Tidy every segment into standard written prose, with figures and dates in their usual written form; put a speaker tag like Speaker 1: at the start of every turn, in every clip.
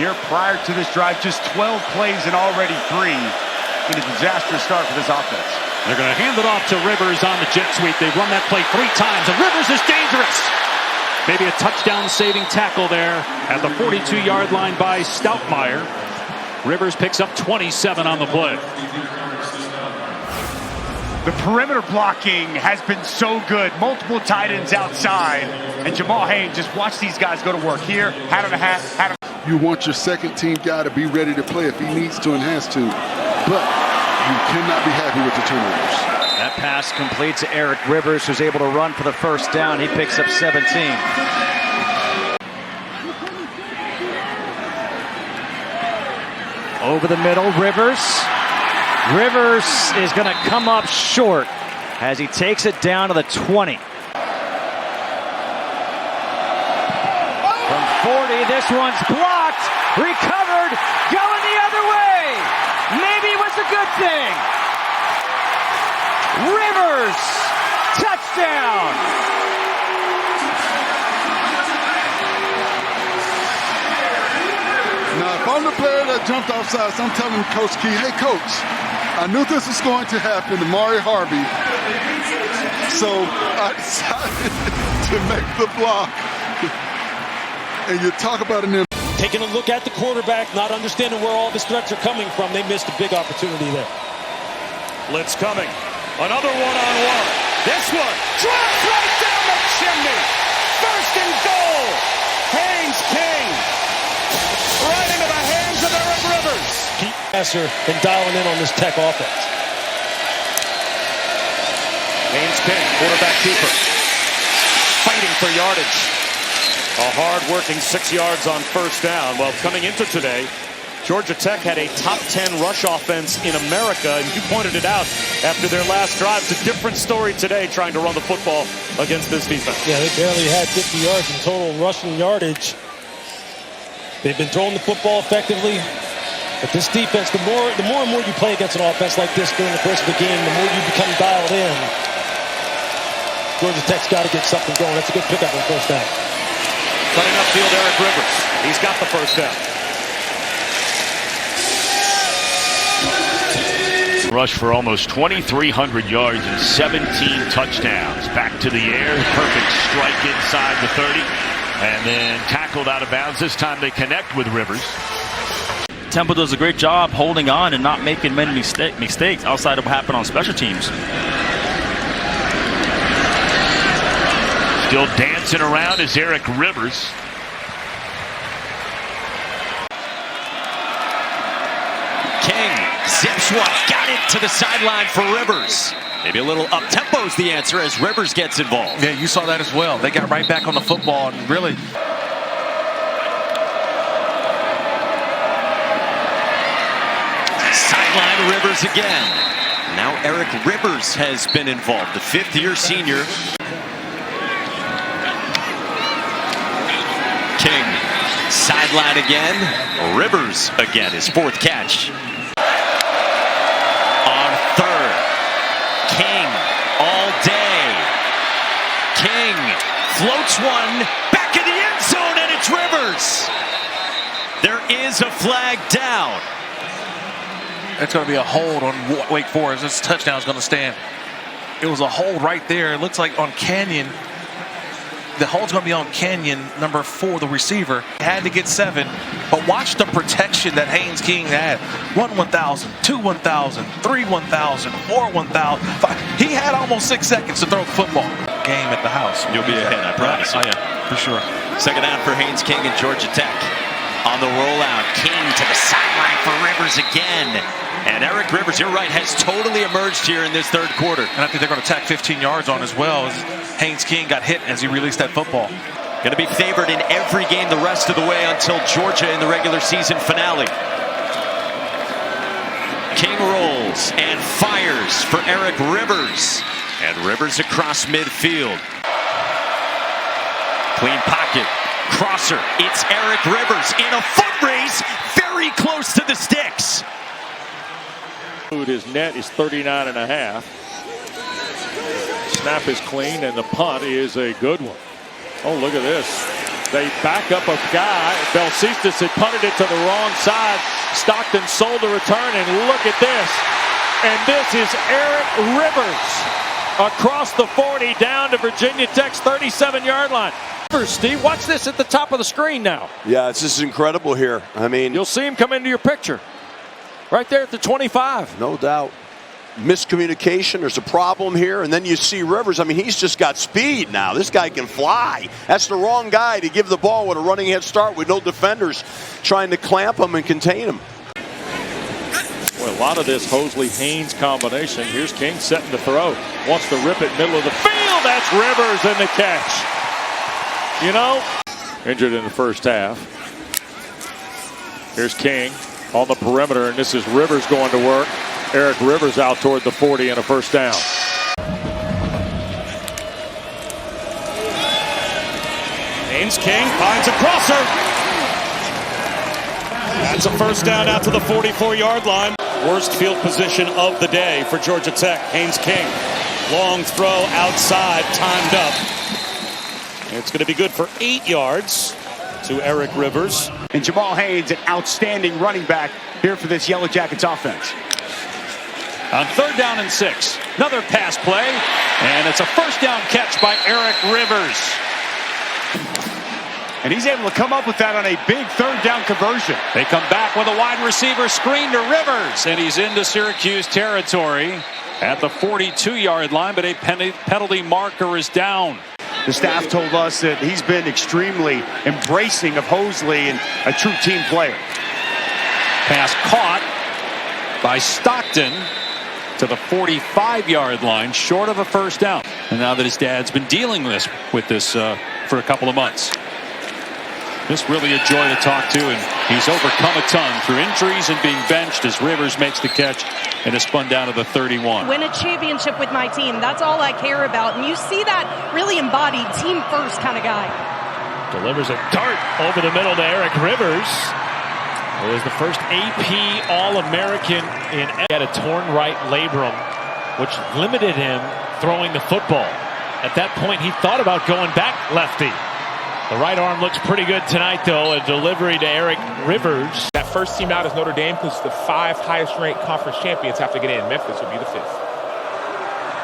Speaker 1: here prior to this drive. Just 12 plays and already 3 in a disastrous start for this offense.
Speaker 2: They're going to hand it off to Rivers on the jet sweep. They've run that play 3 times, and Rivers is dangerous. Maybe a touchdown-saving tackle there at the 42-yard line by Stoutmeyer. Rivers picks up 27 on the play.
Speaker 1: The perimeter blocking has been so good. Multiple tight ends outside. And Jamal Haynes, just watch these guys go to work here. Hat on a hat.
Speaker 3: You want your second team guy to be ready to play if he needs to and has to. But you cannot be happy with the turnovers.
Speaker 4: That pass complete to Eric Rivers, who's able to run for the first down. He picks up 17. Over the middle, Rivers. Rivers is going to come up short as he takes it down to the 20. From 40, this one's blocked, recovered, going the other way. Maybe it was a good thing. Rivers, touchdown.
Speaker 3: Now, if I'm the player that jumped off sides, I'm telling Coach Key, hey, Coach, I knew this was going to happen to Mari Harvey, so I decided to make the block. And you talk about an
Speaker 5: taking a look at the quarterback, not understanding where all the threats are coming from. They missed a big opportunity there.
Speaker 2: Blitz coming. Another one-on-one. This one drops right down the chimney. First and goal. Haynes King. Right into the hands of Eric Rivers.
Speaker 5: Keep passer and dialing in on this Tech offense.
Speaker 2: Haynes King, quarterback keeper. Fighting for yardage. A hard-working 6 yards on first down. Well, coming into today, Georgia Tech had a top 10 rush offense in America, and you pointed it out after their last drive. It's a different story today trying to run the football against this defense.
Speaker 5: Yeah, they barely had 50 yards in total rushing yardage. They've been throwing the football effectively, but this defense, the more and more you play against an offense like this during the course of the game, the more you become dialed in. Georgia Tech's got to get something going. That's a good pickup on first down.
Speaker 2: Cutting upfield, Eric Rivers. He's got the first down.
Speaker 6: Rush for almost 2,300 yards and 17 touchdowns. Back to the air, perfect strike inside the 30, and then tackled out of bounds. This time they connect with Rivers.
Speaker 7: Temple does a great job holding on and not making many mistakes outside of what happened on special teams.
Speaker 6: Still dancing around is Eric Rivers.
Speaker 4: King zips one, got it to the sideline for Rivers. Maybe a little up-tempo is the answer as Rivers gets involved.
Speaker 8: Yeah, you saw that as well. They got right back on the football and really...
Speaker 4: Sideline Rivers again. Now Eric Rivers has been involved, the fifth-year senior. King, sideline again. Rivers again, his fourth catch. On third, King all day. King floats one back in the end zone, and it's Rivers. There is a flag down.
Speaker 8: It's going to be a hold on Wake Forest. This touchdown is going to stand. It was a hold right there. It looks like on Canyon. The hold's going to be on Canyon, number 4, the receiver. Had to get 7, but watch the protection that Haynes King had. 1,000, 2 1,000, 3 1,000, 4 1,000. He had almost 6 seconds to throw the football. Game at the house.
Speaker 4: You'll be ahead, I promise you.
Speaker 8: Oh, yeah, for sure.
Speaker 4: Second down for Haynes King and Georgia Tech. On the rollout, King to the sideline for Rivers again. And Eric Rivers, you're right, has totally emerged here in this third quarter.
Speaker 8: And I think they're going to tack 15 yards on as well. As Haynes King got hit as he released that football.
Speaker 4: Going to be favored in every game the rest of the way until Georgia in the regular season finale. King rolls and fires for Eric Rivers. And Rivers across midfield. Clean pocket. Crosser. It's Eric Rivers in a foot race very close to the sticks.
Speaker 2: His net is 39.5. Snap is clean and the punt is a good one. Oh, look at this. They back up a guy. Belcistas had punted it to the wrong side. Stockton sold the return, and look at this. And this is Eric Rivers across the 40 down to Virginia Tech's 37-yard line. Steve, watch this at the top of the screen now.
Speaker 9: Yeah, this is incredible here. I mean,
Speaker 2: you'll see him come into your picture right there at the 25.
Speaker 9: No doubt. Miscommunication, there's a problem here, and then you see Rivers. I mean, he's just got speed now. This guy can fly. That's the wrong guy to give the ball with a running head start with no defenders trying to clamp him and contain him.
Speaker 2: Boy, a lot of this Hosley-Haynes combination. Here's King setting to throw. Wants to rip it middle of the field. That's Rivers in the catch. You know, injured in the first half. Here's King on the perimeter, and this is Rivers going to work. Eric Rivers out toward the 40 and a first down.
Speaker 10: Haynes King finds a crosser. That's a first down out to the 44-yard line. Worst field position of the day for Georgia Tech. Haynes King. Long throw outside, timed up. It's going to be good for 8 yards to Eric Rivers.
Speaker 1: And Jamal Haynes, an outstanding running back here for this Yellow Jackets offense.
Speaker 10: On 3rd down and 6, another pass play, and it's a first down catch by Eric Rivers.
Speaker 1: And he's able to come up with that on a big 3rd down conversion.
Speaker 10: They come back with a wide receiver screen to Rivers, and he's into Syracuse territory at the 42-yard line, but a penalty marker is down.
Speaker 1: The staff told us that he's been extremely embracing of Hosley and a true team player.
Speaker 10: Pass caught by Stockton to the 45-yard line, short of a first down. And now that his dad's been dealing with this for a couple of months. Just really a joy to talk to, and he's overcome a ton through injuries and being benched as Rivers makes the catch and is spun down to the 31.
Speaker 11: Win a championship with my team. That's all I care about. And you see that really embodied team first kind of guy.
Speaker 12: Delivers a dart over the middle to Eric Rivers, who was the first AP All-American in. He had a torn right labrum, which limited him throwing the football. At that point, he thought about going back lefty. The right arm looks pretty good tonight, though. A delivery to Eric Rivers.
Speaker 13: That first team out is Notre Dame because the 5 highest-ranked conference champions have to get in. Memphis would be the 5th.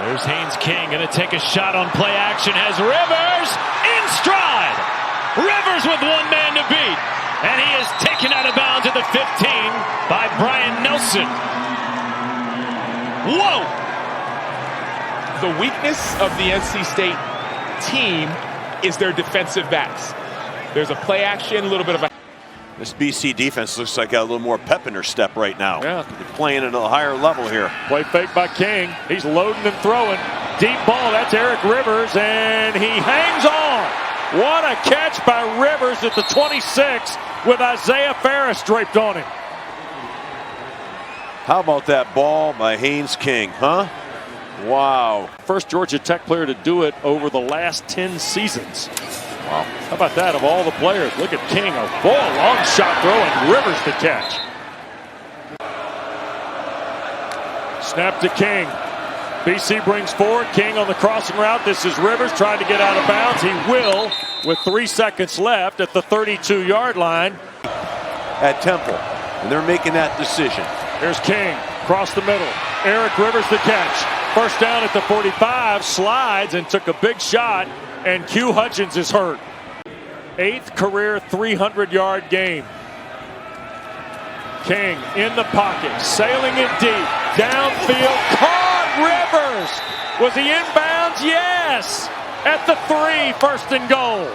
Speaker 12: There's Haynes King going to take a shot on play action. Has Rivers in stride. Rivers with one man to beat. And he is taken out of bounds at the 15 by Brian Nelson.
Speaker 13: Whoa! The weakness of the NC State team is their defensive backs. There's a play action, a little bit of a...
Speaker 9: This BC defense looks like a little more pep in their step right now.
Speaker 2: Yeah.
Speaker 9: They're playing at a higher level here.
Speaker 2: Play fake by King. He's loading and throwing. Deep ball, that's Eric Rivers, and he hangs on. What a catch by Rivers at the 26 with Isaiah Ferris draped on him.
Speaker 9: How about that ball by Haynes King, huh? Wow.
Speaker 2: First Georgia Tech player to do it over the last 10 seasons. Wow. How about that of all the players? Look at King, a ball, long shot throw, and Rivers to catch. Snap to King. BC brings forward. King on the crossing route. This is Rivers trying to get out of bounds. He will with 3 seconds left at the 32-yard line.
Speaker 9: At Temple, and they're making that decision.
Speaker 2: Here's King, across the middle. Eric Rivers the catch. First down at the 45, slides and took a big shot, and Q Hutchins is hurt. 8th career 300-yard game. King in the pocket, sailing it deep, downfield, caught Rivers. Was he inbounds? Yes. At the 3, first and goal.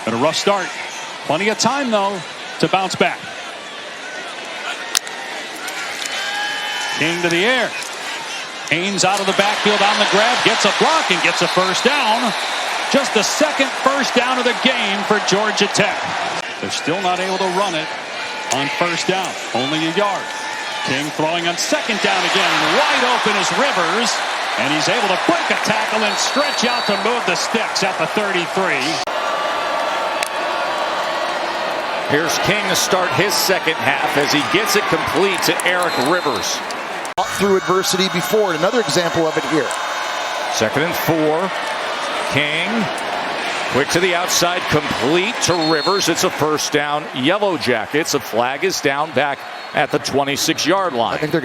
Speaker 10: But a rough start. Plenty of time, though, to bounce back. King to the air. Haynes out of the backfield on the grab, gets a block and gets a first down. Just the 2nd first down of the game for Georgia Tech. They're still not able to run it on first down. Only a yard. King throwing on 2nd down again. Wide open is Rivers. And he's able to break a tackle and stretch out to move the sticks at the 33.
Speaker 2: Here's King to start his 2nd half as he gets it complete to Eric Rivers.
Speaker 14: Through adversity before. Another example of it here.
Speaker 2: 2nd and 4. King Quick to the outside, complete to Rivers. It's a first down. Yellow Jackets. A flag is down back at the 26-yard line.
Speaker 14: I think they're